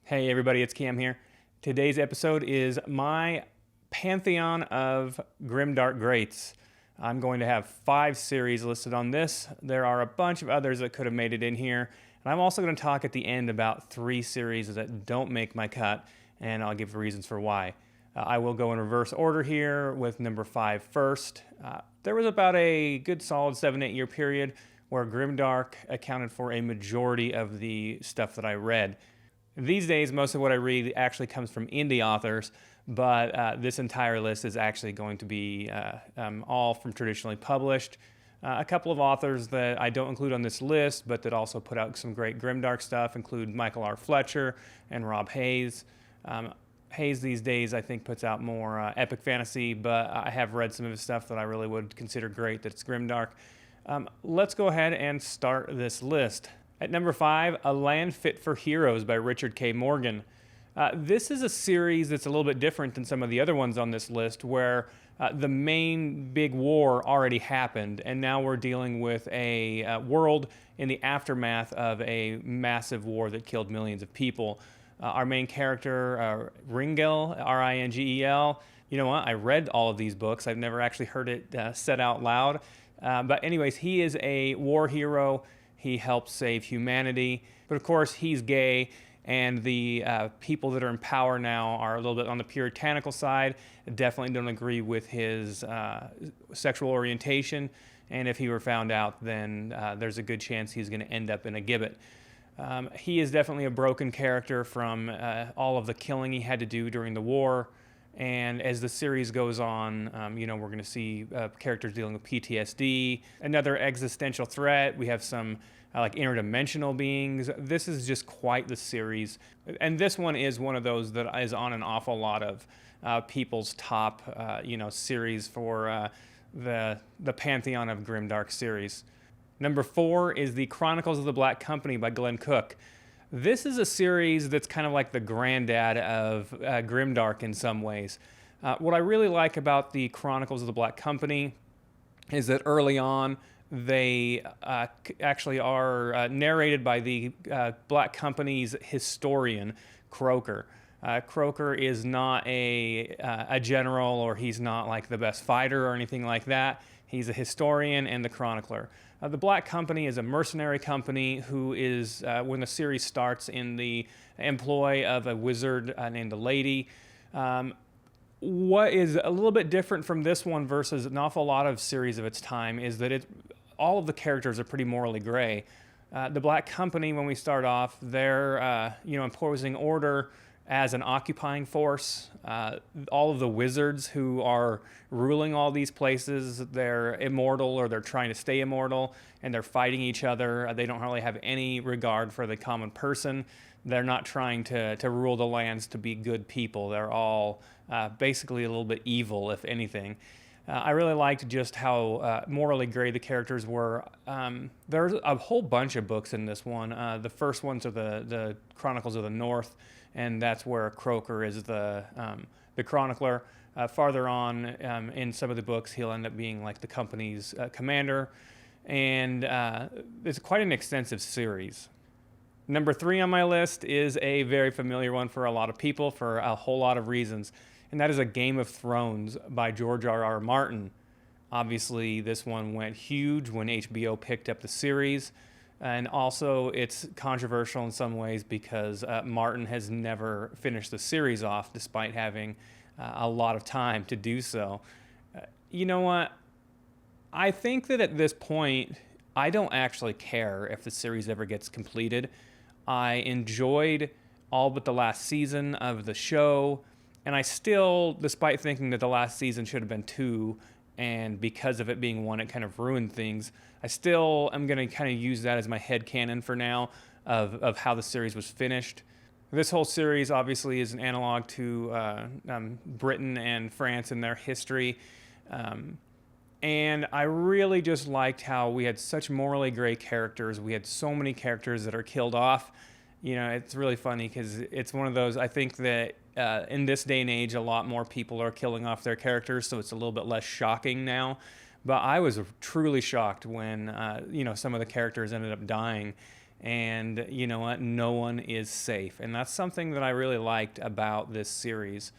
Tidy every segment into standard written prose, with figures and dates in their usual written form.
Hey everybody, it's Cam here. Today's episode is my pantheon of Grimdark greats. I'm going to have 5 series listed on this. There are a bunch of others that could have made it in here. And I'm also going to talk at the end about 3 series that don't make my cut, and I'll give reasons for why. I will go in reverse order here with number 5 first. There was about a good solid 7-8 year period where Grimdark accounted for a majority of the stuff that I read. These days, most of what I read actually comes from indie authors, but this entire list is actually going to be all from traditionally published. A couple of authors that I don't include on this list, but that also put out some great Grimdark stuff, include Michael R. Fletcher and Rob Hayes. Hayes these days, I think, puts out more epic fantasy, but I have read some of his stuff that I really would consider great that's Grimdark. Let's go ahead and start this list. At number 5, A Land Fit for Heroes by Richard K. Morgan. This is a series that's a little bit different than some of the other ones on this list, where the main big war already happened, and now we're dealing with a world in the aftermath of a massive war that killed millions of people. Our main character, Ringel, R-I-N-G-E-L, you know what, I read all of these books. I've never actually heard it said out loud. But anyways, he is a war hero. He helps save humanity. But of course, he's gay, and the people that are in power now are a little bit on the puritanical side, definitely don't agree with his sexual orientation. And if he were found out, then there's a good chance he's going to end up in a gibbet. He is definitely a broken character from all of the killing he had to do during the war. And as the series goes on, we're going to see characters dealing with PTSD, another existential threat. We have some like interdimensional beings. This is just quite the series. And this one is one of those that is on an awful lot of people's top, series for the pantheon of Grimdark series. Number 4 is the Chronicles of the Black Company by Glenn Cook. This is a series that's kind of like the granddad of Grimdark in some ways. What I really like about the Chronicles of the Black Company is that early on they actually are narrated by the Black Company's historian, Croker. Croker is not a general, or he's not like the best fighter or anything like that. He's a historian and the chronicler. The Black Company is a mercenary company who is, when the series starts, in the employ of a wizard named the Lady. What is a little bit different from this one versus an awful lot of series of its time is that all of the characters are pretty morally gray. The Black Company, when we start off, they're imposing order as an occupying force. All of the wizards who are ruling all these places, they're immortal, or they're trying to stay immortal, and they're fighting each other. They don't really have any regard for the common person. They're not trying to rule the lands to be good people. They're all basically a little bit evil, if anything. I really liked just how morally gray the characters were. There's a whole bunch of books in this one. The first ones are the Chronicles of the North, and that's where Croker is the chronicler. Farther on in some of the books, he'll end up being like the company's commander, and it's quite an extensive series. Number 3 on my list is a very familiar one for a lot of people for a whole lot of reasons, and that is A Game of Thrones by George R.R. Martin. Obviously, this one went huge when HBO picked up the series. And also, it's controversial in some ways because Martin has never finished the series off, despite having a lot of time to do so. You know what? I think that at this point, I don't actually care if the series ever gets completed. I enjoyed all but the last season of the show, and I still, despite thinking that the last season should have been 2, and because of it being 1, it kind of ruined things, I still am going to kind of use that as my headcanon for now of how the series was finished. This whole series obviously is an analog to Britain and France and their history. And I really just liked how we had such morally gray characters. We had so many characters that are killed off. You know, it's really funny because it's one of those, I think that in this day and age, a lot more people are killing off their characters, so it's a little bit less shocking now. But I was truly shocked when, some of the characters ended up dying. and you know what? No one is safe. And that's something that I really liked about this series.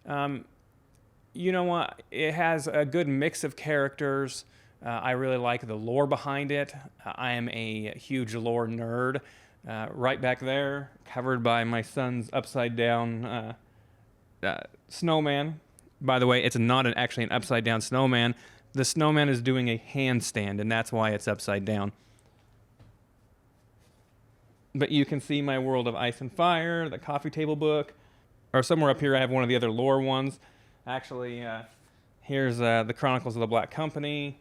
You know what? It has a good mix of characters. I really like the lore behind it. I am a huge lore nerd. Right back there, covered by my son's upside down snowman. By the way, it's not actually an upside down snowman. The snowman is doing a handstand, and that's why it's upside down. But you can see my World of Ice and Fire, the coffee table book, or somewhere up here I have one of the other lore ones. Actually, here's the Chronicles of the Black Company.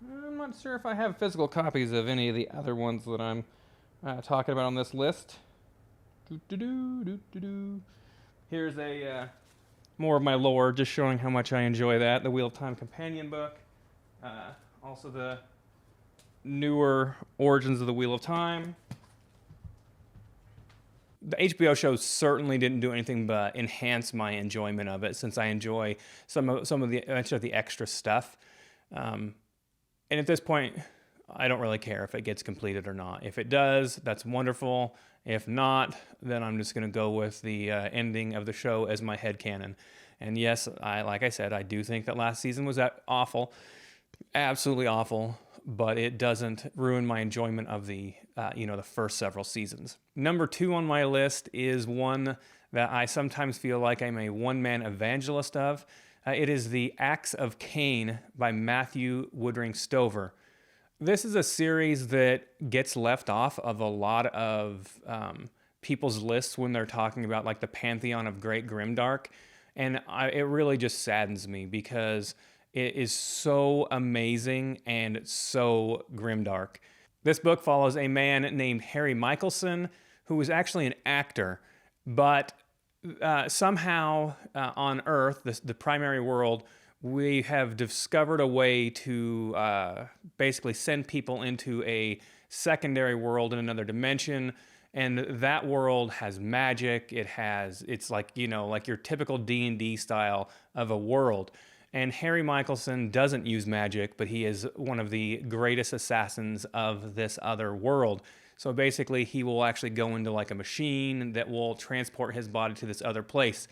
I'm not sure if I have physical copies of any of the other ones that I'm talking about on this list. Here's a more of my lore, just showing how much I enjoy that. The Wheel of Time companion book. Also the newer Origins of the Wheel of Time. The HBO show certainly didn't do anything but enhance my enjoyment of it, since I enjoy some of the extra stuff. And at this point, I don't really care if it gets completed or not. If it does, that's wonderful. If not, then I'm just going to go with the ending of the show as my headcanon. And yes, like I said, I do think that last season was awful, absolutely awful, but it doesn't ruin my enjoyment of the first several seasons. Number 2 on my list is one that I sometimes feel like I'm a one-man evangelist of. It is the Axe of Cain by Matthew Woodring Stover. This is a series that gets left off of a lot of people's lists when they're talking about like the pantheon of great Grimdark. And it really just saddens me because it is so amazing and so grimdark. This book follows a man named Harry Michelson, who was actually an actor, but somehow on Earth, the primary world, we have discovered a way to basically send people into a secondary world in another dimension. And that world has magic. It's like, like your typical D&D style of a world. And Harry Michelson doesn't use magic, but he is one of the greatest assassins of this other world. So basically, he will actually go into like a machine that will transport his body to this other place.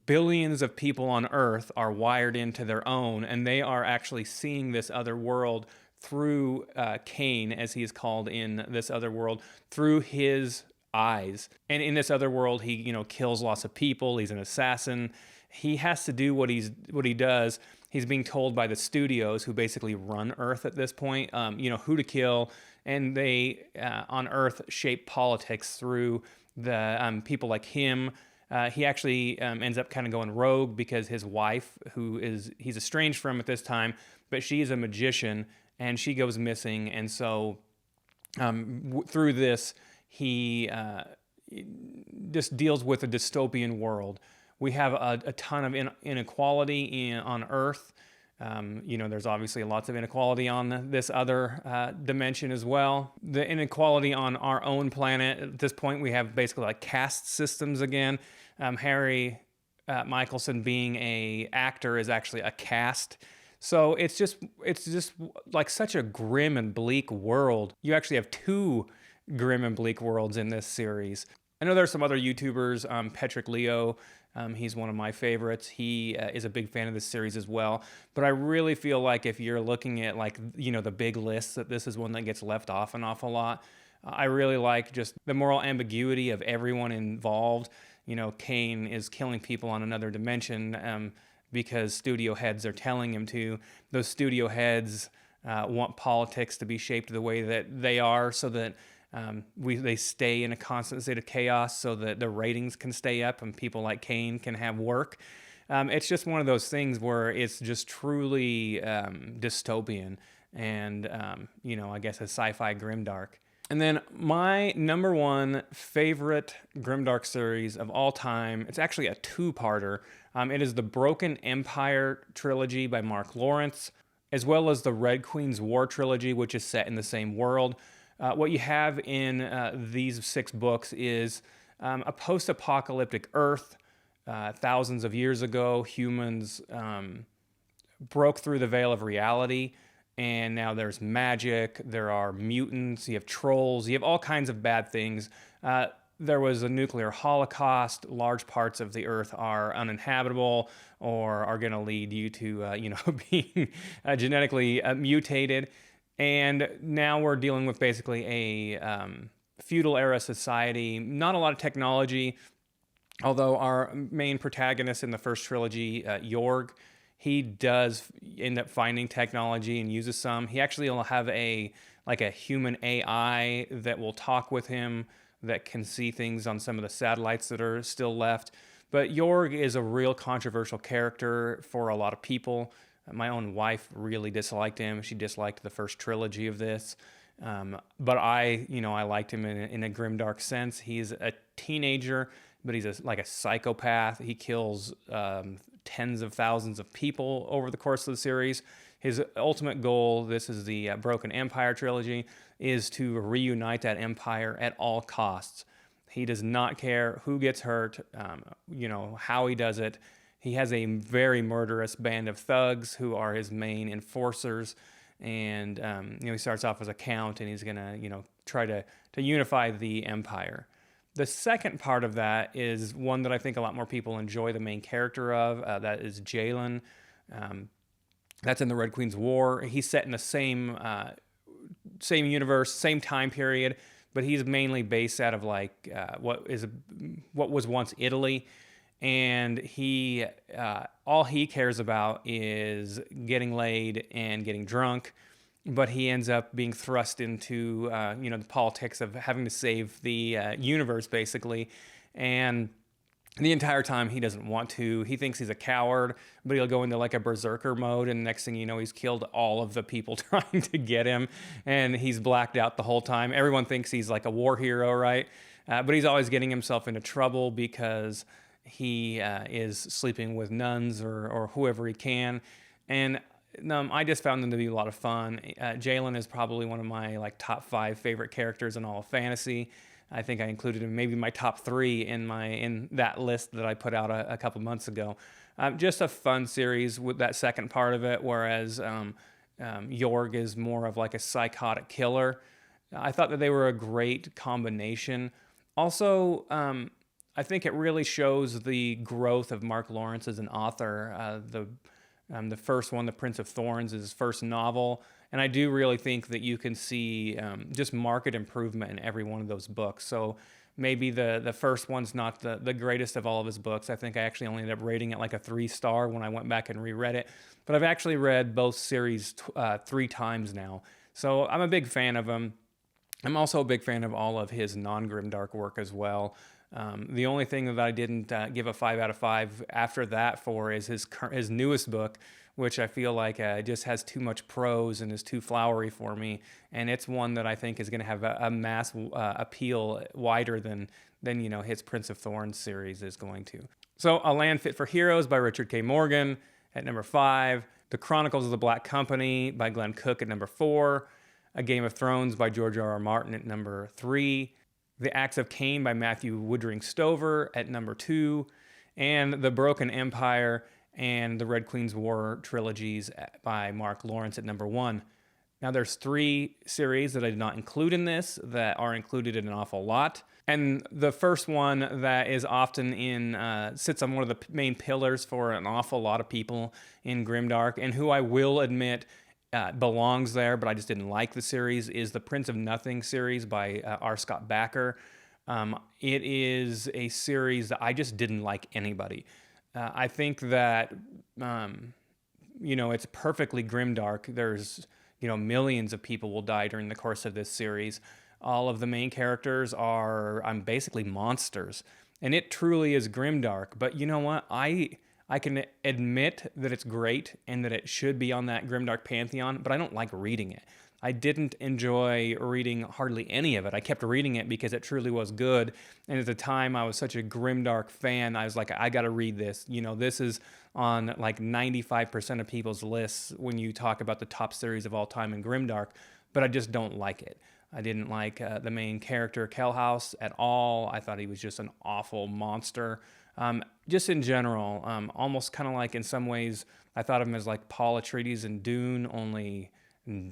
Billions of people on Earth are wired into their own, and they are actually seeing this other world through Cain, as he is called in this other world, through his eyes. And in this other world, he kills lots of people. He's an assassin. He has to do what he does. He's being told by the studios, who basically run Earth at this point, who to kill, and they on Earth shape politics through the people like him. He actually ends up kind of going rogue because his wife, he's estranged from at this time, but she is a magician and she goes missing, and so through this he just deals with a dystopian world. We have a ton of inequality on Earth. There's obviously lots of inequality on this other dimension as well. The inequality on our own planet, at this point, we have basically like caste systems again. Harry Michelson, being a actor, is actually a caste. So it's just like such a grim and bleak world. You actually have 2 grim and bleak worlds in this series. I know there's some other YouTubers, Patrick Leo. He's one of my favorites. He is a big fan of this series as well. But I really feel like if you're looking at the big lists, that this is one that gets left off an awful lot. I really like just the moral ambiguity of everyone involved. Cain is killing people on another dimension because studio heads are telling him to. Those studio heads want politics to be shaped the way that they are, so that they stay in a constant state of chaos, so that the ratings can stay up and people like Cain can have work. It's just one of those things where it's just truly dystopian and, I guess a sci-fi grimdark. And then my number 1 favorite grimdark series of all time, it's actually a 2-parter. It is the Broken Empire Trilogy by Mark Lawrence, as well as the Red Queen's War Trilogy, which is set in the same world. What you have in these 6 books is a post-apocalyptic Earth. Thousands of years ago, humans broke through the veil of reality and now there's magic, there are mutants, you have trolls, you have all kinds of bad things. There was a nuclear holocaust. Large parts of the earth are uninhabitable or are going to lead you to, being genetically mutated. And now we're dealing with basically a feudal era society, not a lot of technology, although our main protagonist in the first trilogy, Jorg, he does end up finding technology and uses some. He actually will have a human AI that will talk with him, that can see things on some of the satellites that are still left. But Jorg is a real controversial character for a lot of people. My own wife really disliked him. She disliked the first trilogy of this. But I liked him in a grimdark sense. He's a teenager, but he's like a psychopath. He kills tens of thousands of people over the course of the series. His ultimate goal, this is the Broken Empire trilogy, is to reunite that empire at all costs. He does not care who gets hurt, how he does it. He has a very murderous band of thugs who are his main enforcers. And, he starts off as a count, and he's going to, try to unify the empire. The second part of that is one that I think a lot more people enjoy the main character of. That is Jalen. That's in the Red Queen's War. He's set in the same universe, same time period, but he's mainly based out of what was once Italy, and he all he cares about is getting laid and getting drunk. But he ends up being thrust into the politics of having to save the universe, basically, and the entire time he doesn't want to. He thinks he's a coward, but he'll go into like a berserker mode, and next thing you know, he's killed all of the people trying to get him, and he's blacked out the whole time. Everyone thinks he's like a war hero, right? But he's always getting himself into trouble because he is sleeping with nuns or whoever he can. And I just found them to be a lot of fun. Jalen is probably one of my top 5 favorite characters in all of fantasy. I think I included him maybe my top 3 in that list that I put out a couple months ago. Just a fun series with that second part of it, whereas Jorg is more of like a psychotic killer. I thought that they were a great combination. Also, I think it really shows the growth of Mark Lawrence as an author. The first one, The Prince of Thorns, is his first novel. And I do really think that you can see just marked improvement in every one of those books. So maybe the first one's not the greatest of all of his books. I think I actually only ended up rating it like a 3-star when I went back and reread it. But I've actually read both series 3 times now. So I'm a big fan of him. I'm also a big fan of all of his non-grimdark work as well. The only thing that I didn't give a 5 out of 5 after that for is his newest book, which I feel like just has too much prose and is too flowery for me. And it's one that I think is going to have a mass appeal wider than his Prince of Thorns series is going to. So A Land Fit for Heroes by Richard K. Morgan at number 5. The Chronicles of the Black Company by Glenn Cook at number 4. A Game of Thrones by George R. R. Martin at number 3. The Axe of Cain by Matthew Woodring Stover at number 2. And The Broken Empire and the Red Queen's War trilogies by Mark Lawrence at number 1. Now there's 3 series that I did not include in this that are included in an awful lot. And the first one that is often sits on one of the main pillars for an awful lot of people in Grimdark, and who I will admit belongs there, but I just didn't like the series, is the Prince of Nothing series by R. Scott Bakker. It is a series that I just didn't like anybody. I think that, it's perfectly grimdark. There's, millions of people will die during the course of this series. All of the main characters are basically monsters. And it truly is grimdark. But you know what? I can admit that it's great and that it should be on that grimdark pantheon, but I don't like reading it. I didn't enjoy reading hardly any of it. I kept reading it because it truly was good. And at the time, I was such a grimdark fan. I was like, I got to read this. This is on like 95% of people's lists when you talk about the top series of all time in grimdark, but I just don't like it. I didn't like the main character, Kelhouse, at all. I thought he was just an awful monster. Just in general, almost kind of like in some ways, I thought of him as like Paul Atreides in Dune, only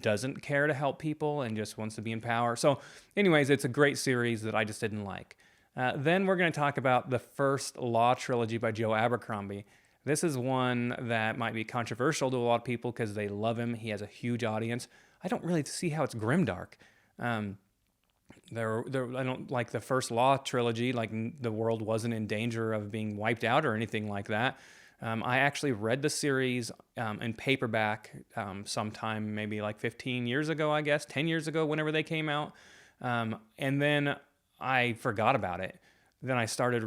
doesn't care to help people and just wants to be in power. So anyways, it's a great series that I just didn't like. Then we're going to talk about the first Law Trilogy by Joe Abercrombie. This is one that might be controversial to a lot of people because they love him. He has a huge audience. I don't really see how it's grimdark. I don't like the first Law Trilogy, like the world wasn't in danger of being wiped out or anything like that. I actually read the series in paperback sometime maybe like 15 years ago, I guess, 10 years ago, whenever they came out. And then I forgot about it. Then I started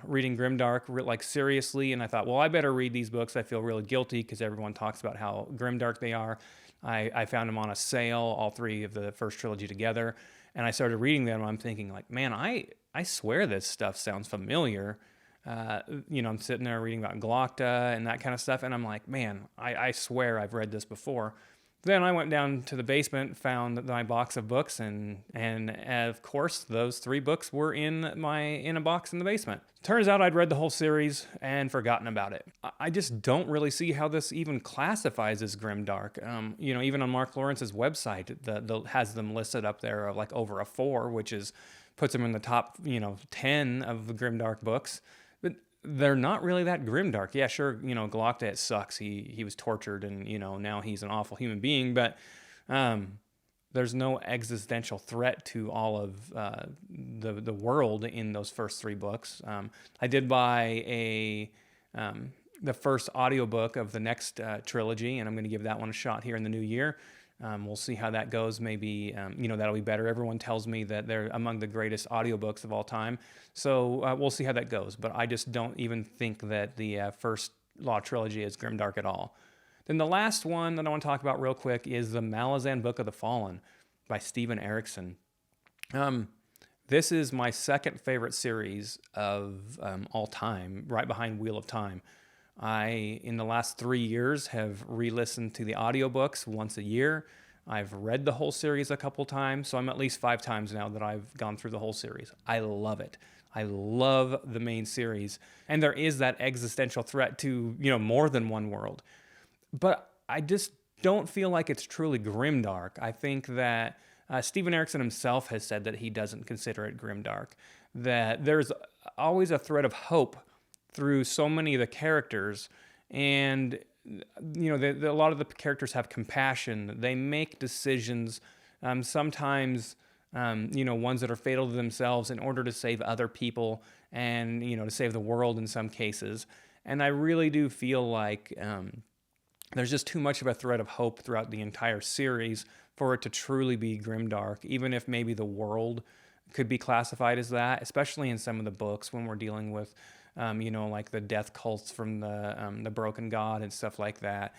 reading Grimdark like seriously, and I thought, well, I better read these books. I feel really guilty because everyone talks about how grimdark they are. I found them on a sale, all three of the first trilogy together, and I started reading them. And I'm thinking like, man, I swear this stuff sounds familiar. I'm sitting there reading about Glocta and that kind of stuff, and I'm like, man, I swear I've read this before. Then I went down to the basement, found my box of books, and of course, those 3 books were in a box in the basement. Turns out I'd read the whole series and forgotten about it. I just don't really see how this even classifies as grimdark. Even on Mark Lawrence's website, has them listed up there of like over a 4, which puts them in the top 10 of the grimdark books. But they're not really that grimdark. Yeah, sure, Glocta, it sucks. He was tortured and, now he's an awful human being, but there's no existential threat to all of the world in those first 3 books. I did buy the first audiobook of the next trilogy, and I'm going to give that one a shot here in the new year. We'll see how that goes. Maybe, that'll be better. Everyone tells me that they're among the greatest audiobooks of all time. So we'll see how that goes. But I just don't even think that the first Law Trilogy is grimdark at all. Then the last one that I want to talk about real quick is the Malazan Book of the Fallen by Steven Erikson. This is my second favorite series of all time, right behind Wheel of Time. In the last 3 years, have re-listened to the audiobooks once a year. I've read the whole series a couple times, so I'm at least 5 times now that I've gone through the whole series. I love it. I love the main series. And there is that existential threat to, more than one world. But I just don't feel like it's truly grimdark. I think that Steven Erikson himself has said that he doesn't consider it grimdark, that there's always a thread of hope through so many of the characters, and a lot of the characters have compassion. They make decisions, sometimes ones that are fatal to themselves in order to save other people and to save the world in some cases. And I really do feel like there's just too much of a thread of hope throughout the entire series for it to truly be grimdark, even if maybe the world could be classified as that, especially in some of the books when we're dealing with like the death cults from the Broken God and stuff like that.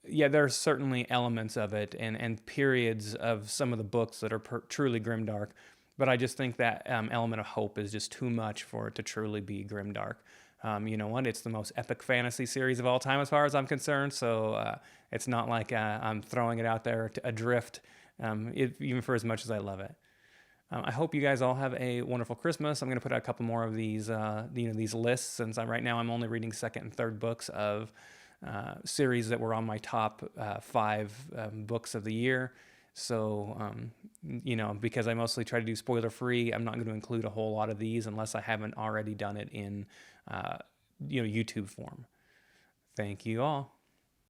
There's certainly elements of it and periods of some of the books that are truly grimdark, but I just think that element of hope is just too much for it to truly be grimdark. It's the most epic fantasy series of all time as far as I'm concerned, so it's not like I'm throwing it out there adrift, even for as much as I love it. I hope you guys all have a wonderful Christmas. I'm going to put out a couple more of these, these lists, since right now I'm only reading second and third books of series that were on my top 5 books of the year. So, because I mostly try to do spoiler-free, I'm not going to include a whole lot of these unless I haven't already done it in, YouTube form. Thank you all.